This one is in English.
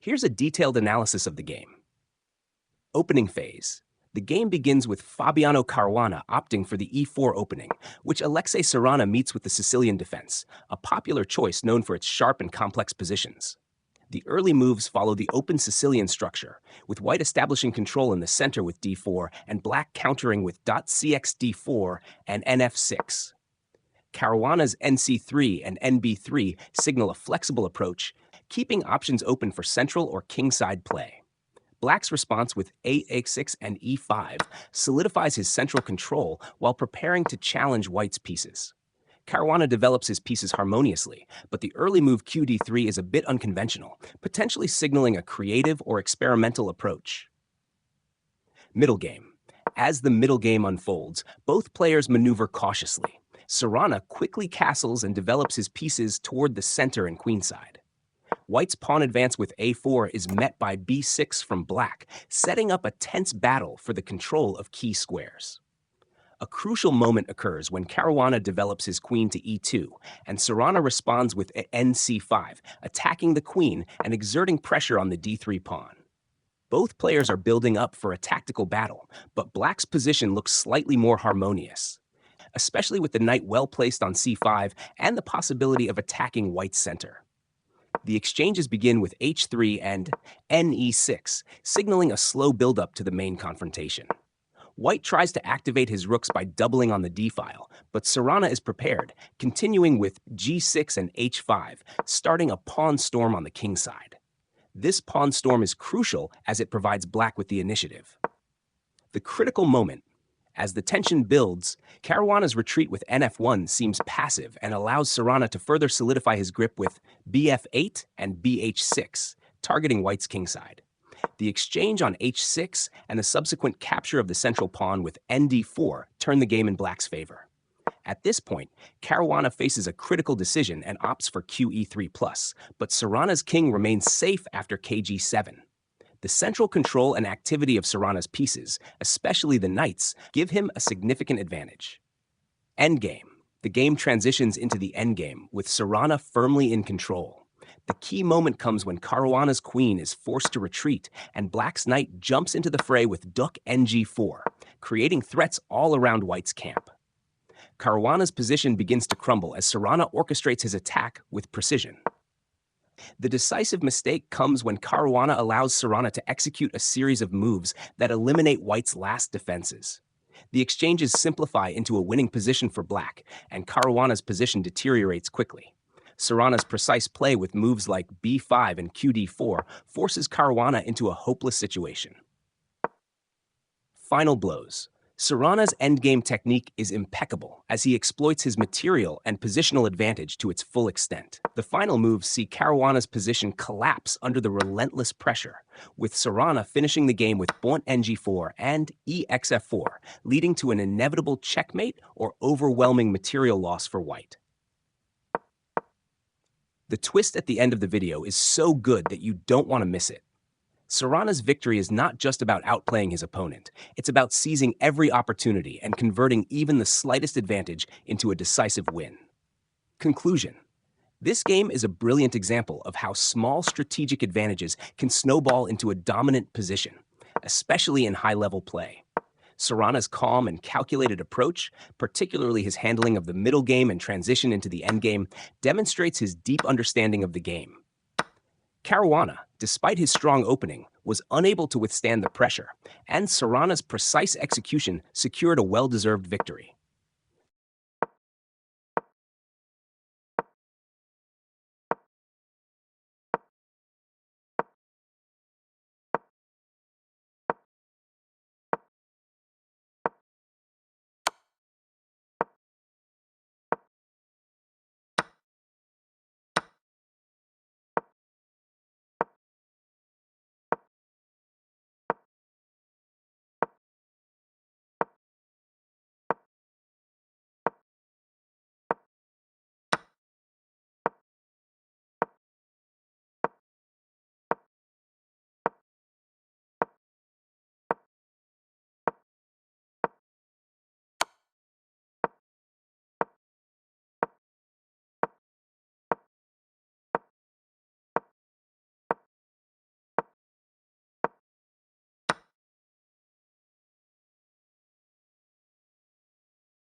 Here's a detailed analysis of the game. Opening phase. The game begins with Fabiano Caruana opting for the e4 opening, which Alexei Serrana meets with the Sicilian defense, a popular choice known for its sharp and complex positions. The early moves follow the open Sicilian structure, with white establishing control in the center with d4 and black countering with .cxd4 and nf6. Caruana's nc3 and nb3 signal a flexible approach, keeping options open for central or kingside play. Black's response with a6 and e5 solidifies his central control while preparing to challenge white's pieces. Caruana develops his pieces harmoniously, but the early move qd3 is a bit unconventional, potentially signaling a creative or experimental approach. Middle game. As the middle game unfolds, both players maneuver cautiously. Serrana quickly castles and develops his pieces toward the center and queenside. White's pawn advance with a4 is met by b6 from black, setting up a tense battle for the control of key squares. A crucial moment occurs when Caruana develops his queen to e2, and Serrana responds with nc5, attacking the queen and exerting pressure on the d3 pawn. Both players are building up for a tactical battle, but black's position looks slightly more harmonious, especially with the knight well placed on c5 and the possibility of attacking white's center. The exchanges begin with h3 and ne6, signaling a slow buildup to the main confrontation. White tries to activate his rooks by doubling on the d-file, but Serrana is prepared, continuing with g6 and h5, starting a pawn storm on the king side. This pawn storm is crucial as it provides black with the initiative. The critical moment. As the tension builds, Caruana's retreat with nf1 seems passive and allows Serrana to further solidify his grip with bf8 and bh6, targeting white's kingside. The exchange on h6 and the subsequent capture of the central pawn with nd4 turn the game in black's favor. At this point, Caruana faces a critical decision and opts for qe3+, but Serrana's king remains safe after kg7. The central control and activity of Serrana's pieces, especially the knights, give him a significant advantage. Endgame. The game transitions into the endgame, with Serrana firmly in control. The key moment comes when Caruana's queen is forced to retreat, and black's knight jumps into the fray with Duk ng4, creating threats all around white's camp. Caruana's position begins to crumble as Serrana orchestrates his attack with precision. The decisive mistake comes when Caruana allows Serrana to execute a series of moves that eliminate white's last defenses. The exchanges simplify into a winning position for black, and Caruana's position deteriorates quickly. Serrana's precise play with moves like b5 and qd4 forces Caruana into a hopeless situation. Final blows. Serrana's endgame technique is impeccable as he exploits his material and positional advantage to its full extent. The final moves see Caruana's position collapse under the relentless pressure, with Serrana finishing the game with pawn ng4 and exf4, leading to an inevitable checkmate or overwhelming material loss for white. The twist at the end of the video is so good that you don't want to miss it. Serrana's victory is not just about outplaying his opponent. It's about seizing every opportunity and converting even the slightest advantage into a decisive win. Conclusion. This game is a brilliant example of how small strategic advantages can snowball into a dominant position, especially in high-level play. Serrana's calm and calculated approach, particularly his handling of the middle game and transition into the endgame, demonstrates his deep understanding of the game. Caruana, despite his strong opening, was unable to withstand the pressure, and Serrana's precise execution secured a well-deserved victory.